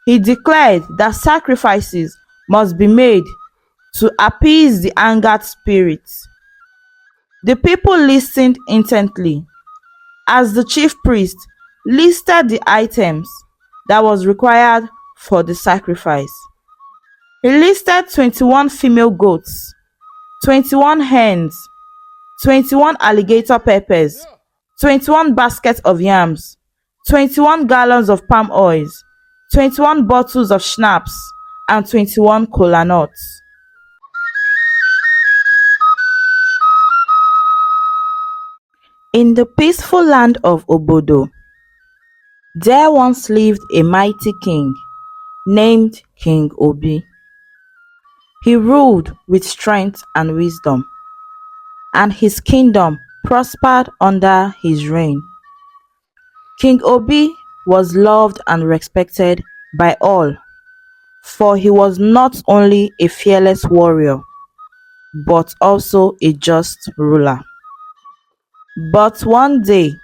He declared that sacrifices must be made to appease the angered spirits. The people listened intently as the chief priest listed the items that was required for the sacrifice. He listed 21 female goats, 21 hens, 21 alligator peppers, 21 baskets of yams, 21 gallons of palm oils, 21 bottles of schnapps, and 21 kola nuts. In the peaceful land of Obodo, there once lived a mighty king named King Obi. He ruled with strength and wisdom, and his kingdom prospered under his reign. King Obi was loved and respected by all, for he was not only a fearless warrior, but also a just ruler. But one day,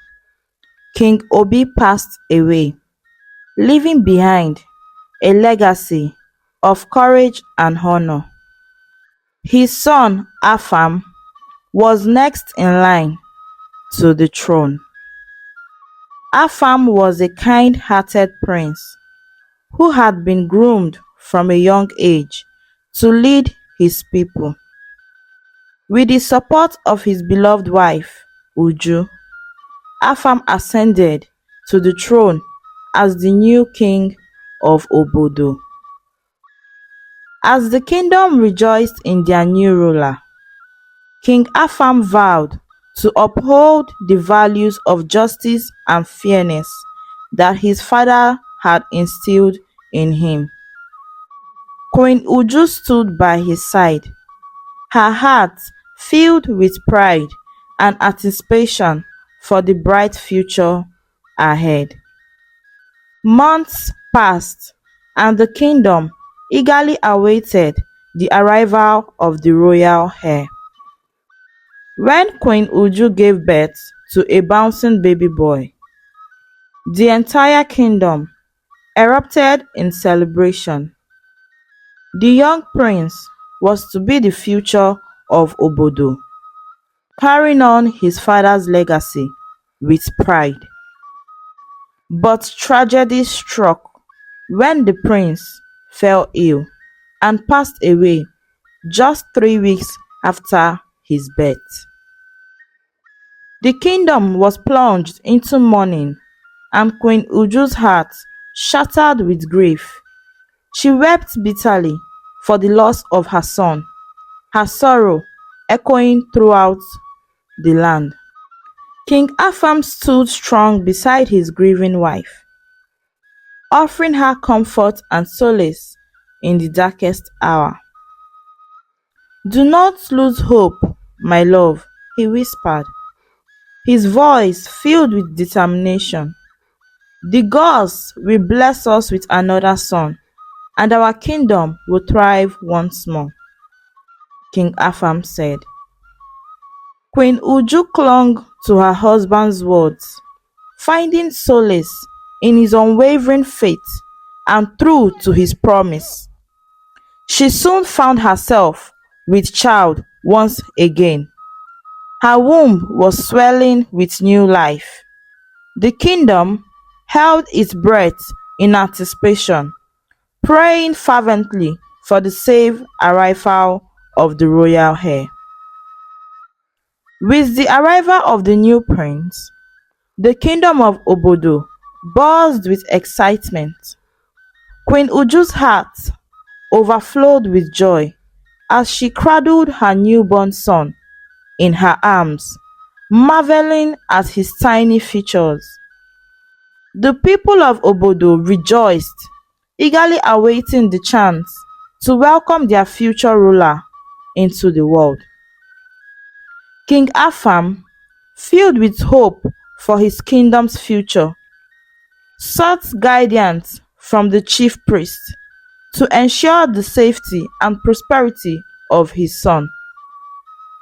King Obi passed away, leaving behind a legacy of courage and honor. His son Afam was next in line to the throne. Afam was a kind-hearted prince who had been groomed from a young age to lead his people. With the support of his beloved wife, Uju, Afam ascended to the throne as the new king of Obodo. As the kingdom rejoiced in their new ruler, King Afam vowed to uphold the values of justice and fairness that his father had instilled in him. Queen Uju stood by his side, her heart filled with pride and anticipation for the bright future ahead. Months passed, and the kingdom eagerly awaited the arrival of the royal heir. When Queen Uju gave birth to a bouncing baby boy, the entire kingdom erupted in celebration. The young prince was to be the future of Obodo, carrying on his father's legacy with pride. But tragedy struck when the prince fell ill and passed away just 3 weeks after his birth. The kingdom was plunged into mourning, and Queen Uju's heart shattered with grief. She wept bitterly for the loss of her son, her sorrow echoing throughout the land. King Afam stood strong beside his grieving wife, offering her comfort and solace in the darkest hour. "Do not lose hope, my love," he whispered, his voice filled with determination. "The gods will bless us with another son, and our kingdom will thrive once more," King Afam said. Queen Uju clung to her husband's words, finding solace in his unwavering faith and true to his promise. She soon found herself with child once again. Her womb was swelling with new life. The kingdom held its breath in anticipation, praying fervently for the safe arrival of the royal heir. With the arrival of the new prince, the kingdom of Obodo buzzed with excitement. Queen Uju's heart overflowed with joy as she cradled her newborn son in her arms, marveling at his tiny features. The people of Obodo rejoiced, eagerly awaiting the chance to welcome their future ruler into the world. King Afam, filled with hope for his kingdom's future, sought guidance from the chief priest to ensure the safety and prosperity of his son.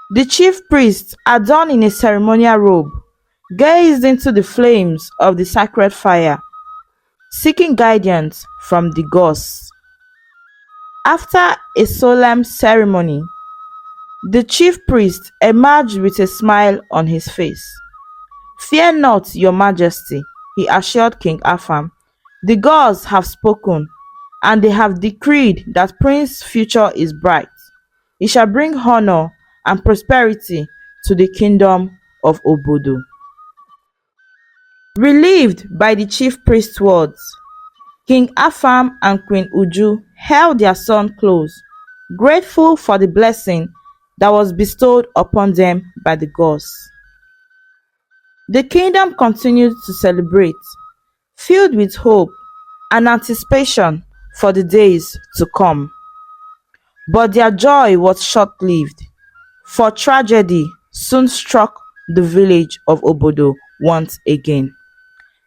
The chief priest, adorned in a ceremonial robe, gazed into the flames of the sacred fire, seeking guidance from the gods. After a solemn ceremony, the chief priest emerged with a smile on his face. "Fear not, your majesty," he assured King Afam. "The gods have spoken, and they have decreed that Prince's future is bright. He shall bring honor and prosperity to the kingdom of Obodo." Relieved by the chief priest's words, King Afam and Queen Uju held their son close, grateful for the blessing that was bestowed upon them by the gods. The kingdom continued to celebrate, filled with hope and anticipation for the days to come. But their joy was short-lived, for tragedy soon struck the village of Obodo once again.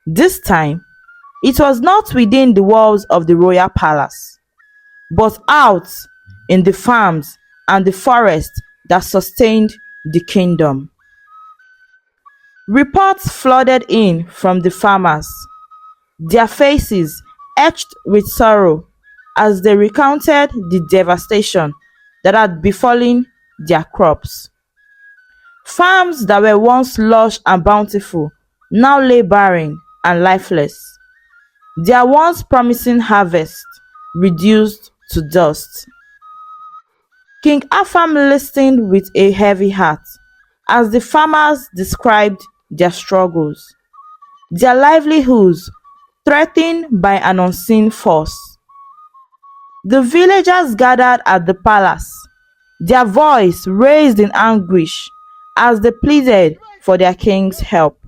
This time, it was not within the walls of the royal palace, but out in the farms and the forest that sustained the kingdom. Reports flooded in from the farmers, their faces etched with sorrow as they recounted the devastation that had befallen their crops. Farms that were once lush and bountiful now lay barren and lifeless, their once promising harvest reduced to dust. King Afam listened with a heavy heart as the farmers described their struggles, their livelihoods threatened by an unseen force. The villagers gathered at the palace, their voice raised in anguish as they pleaded for their king's help.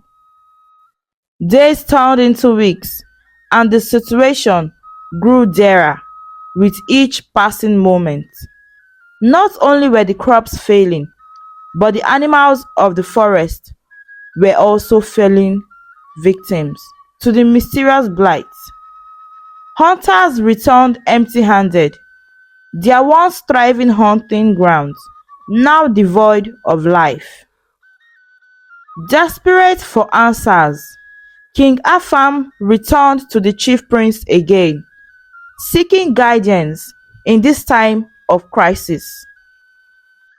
Days turned into weeks, and the situation grew dearer with each passing moment. Not only were the crops failing, but the animals of the forest were also falling victims to the mysterious blight. Hunters returned empty-handed, their once thriving hunting grounds now devoid of life. Desperate for answers, King Afam returned to the chief prince again, seeking guidance in this time of crisis.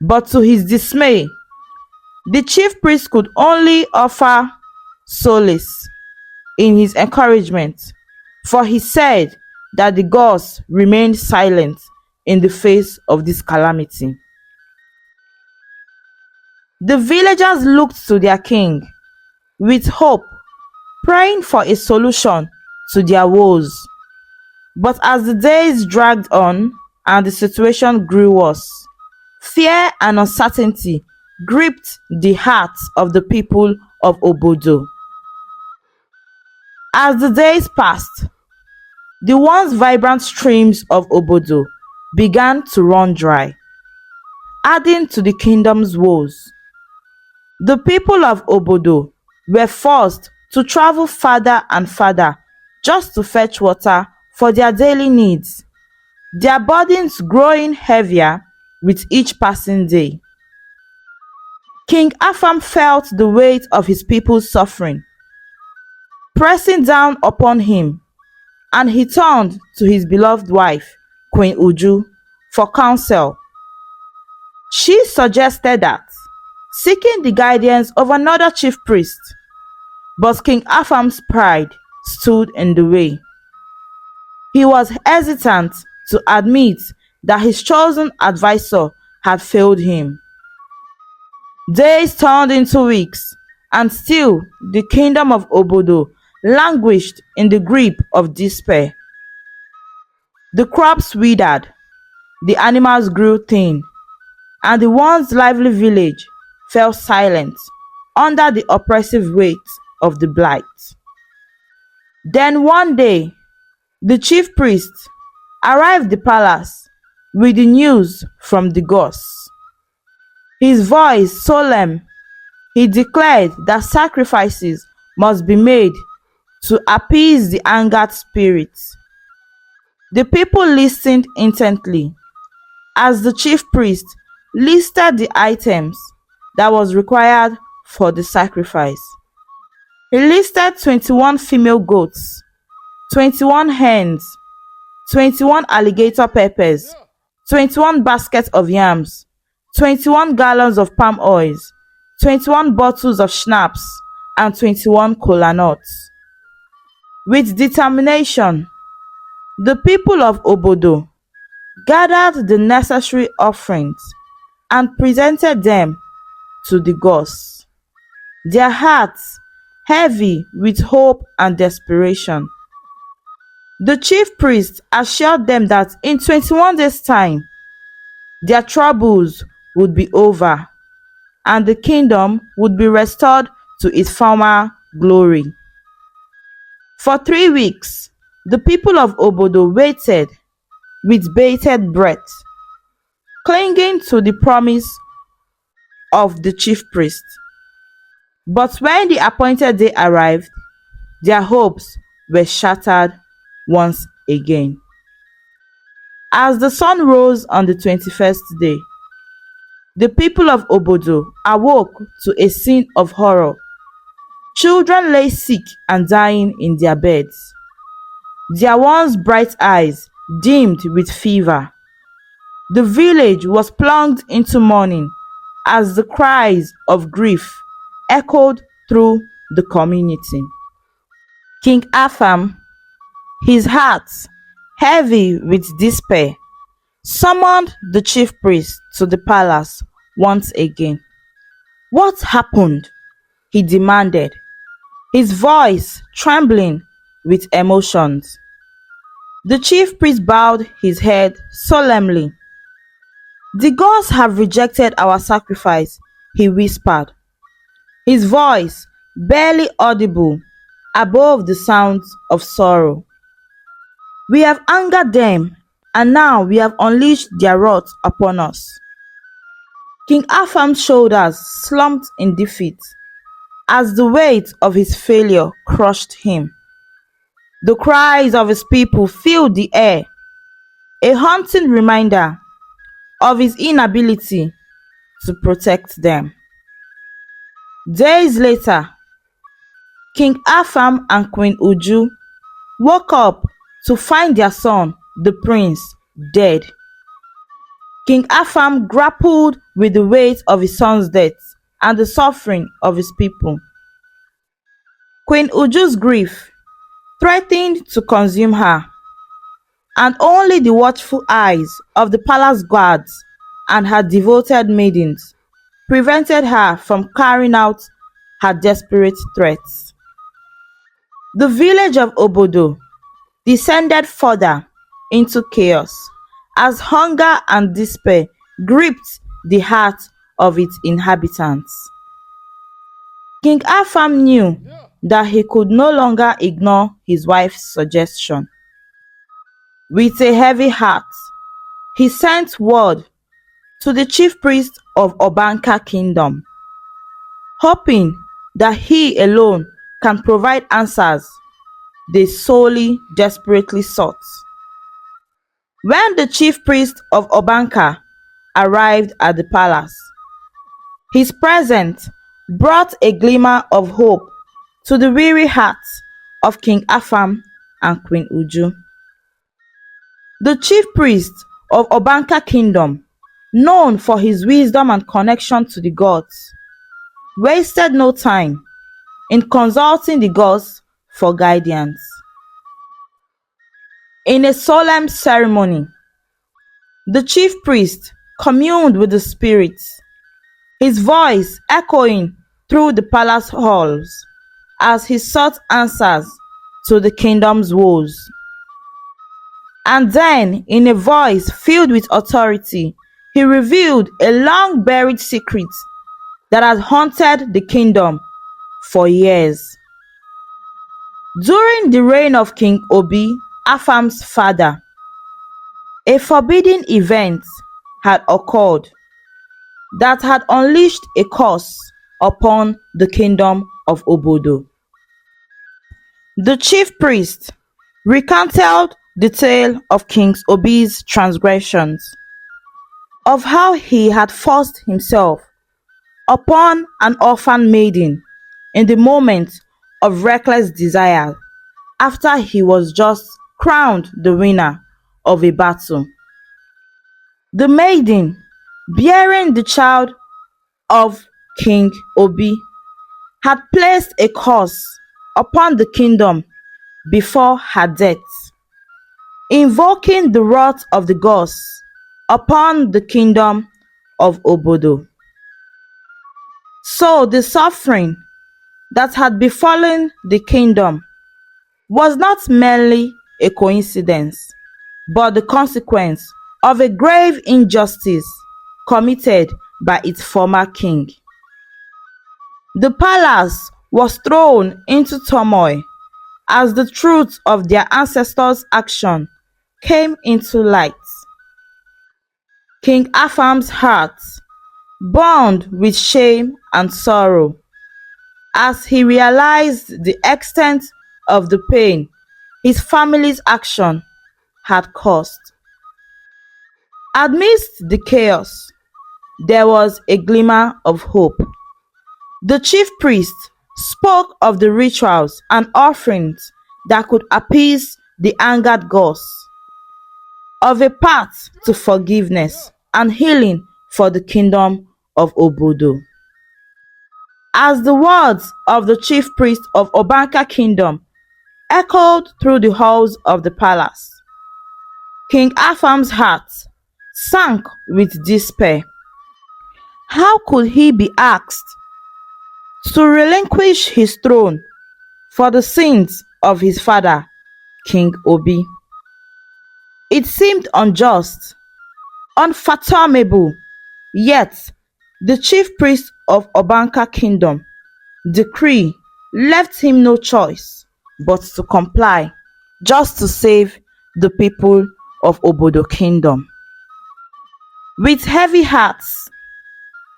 But to his dismay, the chief priest could only offer solace in his encouragement, for he said that the gods remained silent in the face of this calamity. The villagers looked to their king with hope, praying for a solution to their woes. But as the days dragged on and the situation grew worse, fear and uncertainty gripped the hearts of the people of Obodo. As the days passed, the once vibrant streams of Obodo began to run dry, adding to the kingdom's woes. The people of Obodo were forced to travel farther and farther just to fetch water for their daily needs, their burdens growing heavier with each passing day. King Afam felt the weight of his people's suffering pressing down upon him, and he turned to his beloved wife, Queen Uju, for counsel. She suggested that, seeking the guidance of another chief priest, but King Afam's pride stood in the way. He was hesitant to admit that his chosen advisor had failed him. Days turned into weeks, and still the kingdom of Obodo languished in the grip of despair. The crops withered, the animals grew thin, and the once lively village fell silent under the oppressive weight of the blight. Then one day, the chief priest arrived at the palace with the news from the gods. His voice solemn, he declared that sacrifices must be made to appease the angered spirits. The people listened intently as the chief priest listed the items that was required for the sacrifice. He listed 21 female goats, 21 hens, 21 alligator peppers, 21 baskets of yams, 21 gallons of palm oils, 21 bottles of schnapps, and 21 kola nuts. With determination, the people of Obodo gathered the necessary offerings and presented them to the gods, their hearts heavy with hope and desperation. The chief priest assured them that in 21 days' time, their troubles would be over and the kingdom would be restored to its former glory. For 3 weeks, the people of Obodo waited with bated breath, clinging to the promise of the chief priest. But when the appointed day arrived, their hopes were shattered once again. As the sun rose on the 21st day, the people of Obodo awoke to a scene of horror. Children lay sick and dying in their beds, their once bright eyes dimmed with fever. The village was plunged into mourning as the cries of grief echoed through the community. King Afam, his heart heavy with despair, summoned the chief priest to the palace once again. "What happened?" he demanded, his voice trembling with emotions. The chief priest bowed his head solemnly. "The gods have rejected our sacrifice," he whispered, his voice barely audible above the sounds of sorrow. "We have angered them, and now we have unleashed their wrath upon us." King Afam's shoulders slumped in defeat as the weight of his failure crushed him. The cries of his people filled the air, a haunting reminder of his inability to protect them. Days later, King Afam and Queen Uju woke up to find their son, the prince, dead. King Afam grappled with the weight of his son's death and the suffering of his people. Queen Uju's grief threatened to consume her, and only the watchful eyes of the palace guards and her devoted maidens prevented her from carrying out her desperate threats. The village of Obodo descended further into chaos as hunger and despair gripped the hearts of its inhabitants. King Afam knew that he could no longer ignore his wife's suggestion. With a heavy heart, he sent word to the chief priest of Obanka Kingdom, hoping that he alone can provide answers they solely desperately sought. When the chief priest of Obanka arrived at the palace, his presence brought a glimmer of hope to the weary hearts of King Afam and Queen Uju. The chief priest of Obanka Kingdom, known for his wisdom and connection to the gods, wasted no time in consulting the gods for guidance. In a solemn ceremony, the chief priest communed with the spirits, his voice echoing through the palace halls as he sought answers to the kingdom's woes. And then, in a voice filled with authority, he revealed a long-buried secret that had haunted the kingdom for years. During the reign of King Obi, Afam's father, a forbidden event had occurred that had unleashed a curse upon the kingdom of Obodo. The chief priest recounted the tale of King Obi's transgressions, of how he had forced himself upon an orphan maiden in the moment of reckless desire, after he was just crowned the winner of a battle. The maiden, bearing the child of King Obi, had placed a curse upon the kingdom before her death, invoking the wrath of the gods upon the kingdom of Obodo. So the suffering that had befallen the kingdom was not merely a coincidence, but the consequence of a grave injustice committed by its former king. The palace was thrown into turmoil as the truth of their ancestors' action came into light. King Afam's heart burned with shame and sorrow as he realized the extent of the pain his family's action had caused. Amidst the chaos, there was a glimmer of hope. The chief priest spoke of the rituals and offerings that could appease the angered gods, of a path to forgiveness and healing for the kingdom of Obodo. As the words of the chief priest of Obanka kingdom echoed through the halls of the palace, King Afam's heart sank with despair. How could he be asked to relinquish his throne for the sins of his father, King Obi? It seemed unjust, unfathomable, yet the chief priest of Obanka kingdom decree left him no choice but to comply, just to save the people of Obodo kingdom. With heavy hearts,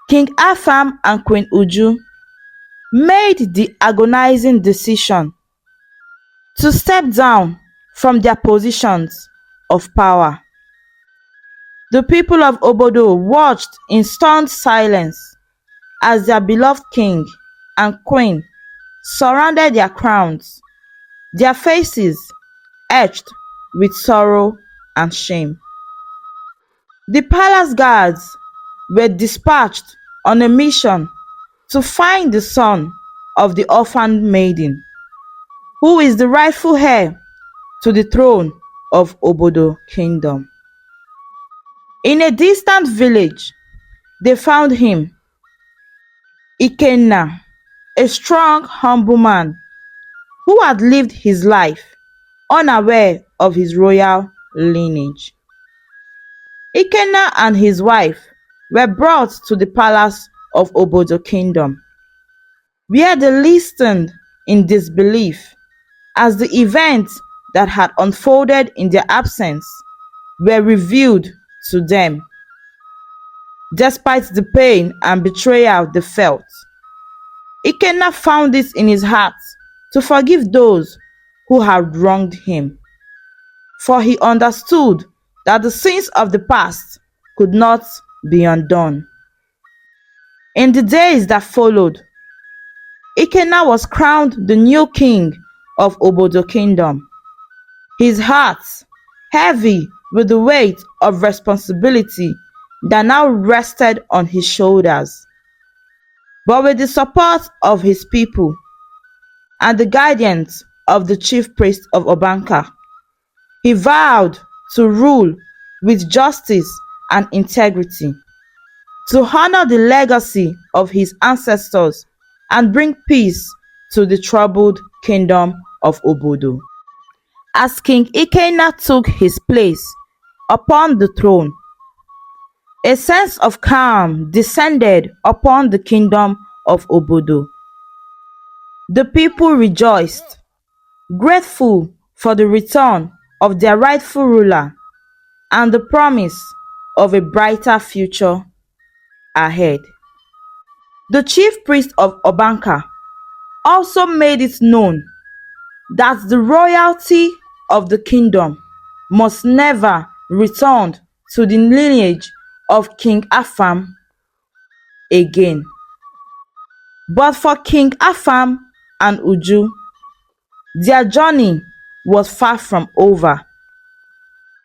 King Afam and Queen Uju made the agonizing decision to step down from their positions of power. The people of Obodo watched in stunned silence as their beloved king and queen surrounded their crowns, their faces etched with sorrow and shame. The palace guards were dispatched on a mission to find the son of the orphaned maiden, who is the rightful heir to the throne of Obodo kingdom. In a distant village, they found him, Ikena, a strong, humble man who had lived his life unaware of his royal lineage. Ikena and his wife were brought to the palace of Obodo kingdom, where they listened in disbelief as the events that had unfolded in their absence were revealed to them. Despite the pain and betrayal they felt, Ikena found it in his heart to forgive those who had wronged him, for he understood that the sins of the past could not be undone. In the days that followed, Ikena was crowned the new king of Obodo kingdom, his heart heavy with the weight of responsibility that now rested on his shoulders. But with the support of his people and the guidance of the chief priest of Obanka, he vowed to rule with justice and integrity, to honor the legacy of his ancestors and bring peace to the troubled kingdom of Obodo. As King Ikena took his place upon the throne, a sense of calm descended upon the kingdom of Obodo. The people rejoiced, grateful for the return of their rightful ruler and the promise of a brighter future ahead. The chief priest of Obanka also made it known that the royalty of the kingdom must never return to the lineage of King Afam again, but for King Afam and Uju Their journey was far from over.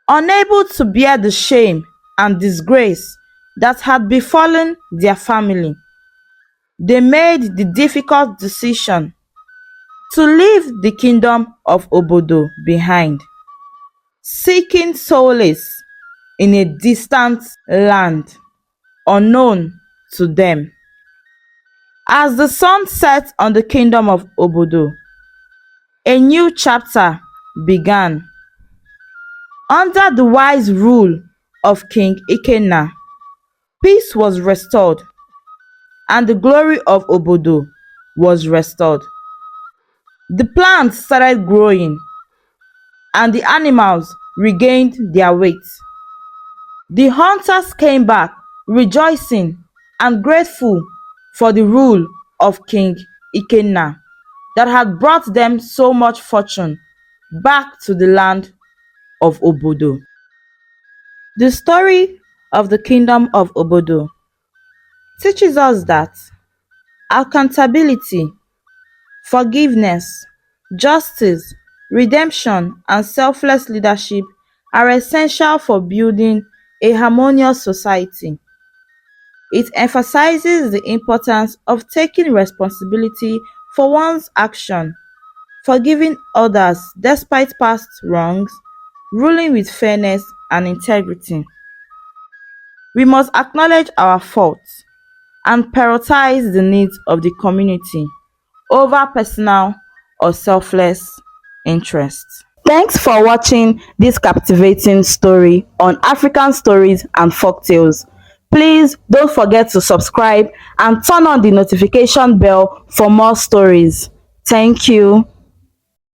Unable to bear the shame and disgrace that had befallen their family, they made the difficult decision to leave the kingdom of Obodo behind, seeking solace in a distant land unknown to them. As the sun set on the kingdom of Obodo, a new chapter began. Under the wise rule of King Ikena, peace was restored and the glory of Obodo was restored. The plants started growing and the animals regained their weight. The hunters came back rejoicing and grateful for the rule of King Ikena that had brought them so much fortune back to the land of Obodo. The story of the kingdom of Obodo teaches us that accountability, forgiveness, justice, redemption, and selfless leadership are essential for building a harmonious society. It emphasizes the importance of taking responsibility for one's action, forgiving others despite past wrongs, ruling with fairness and integrity. We must acknowledge our faults and prioritize the needs of the community over personal or selfless interests. Thanks for watching this captivating story on African stories and folktales. Please don't forget to subscribe and turn on the notification bell for more stories. Thank you.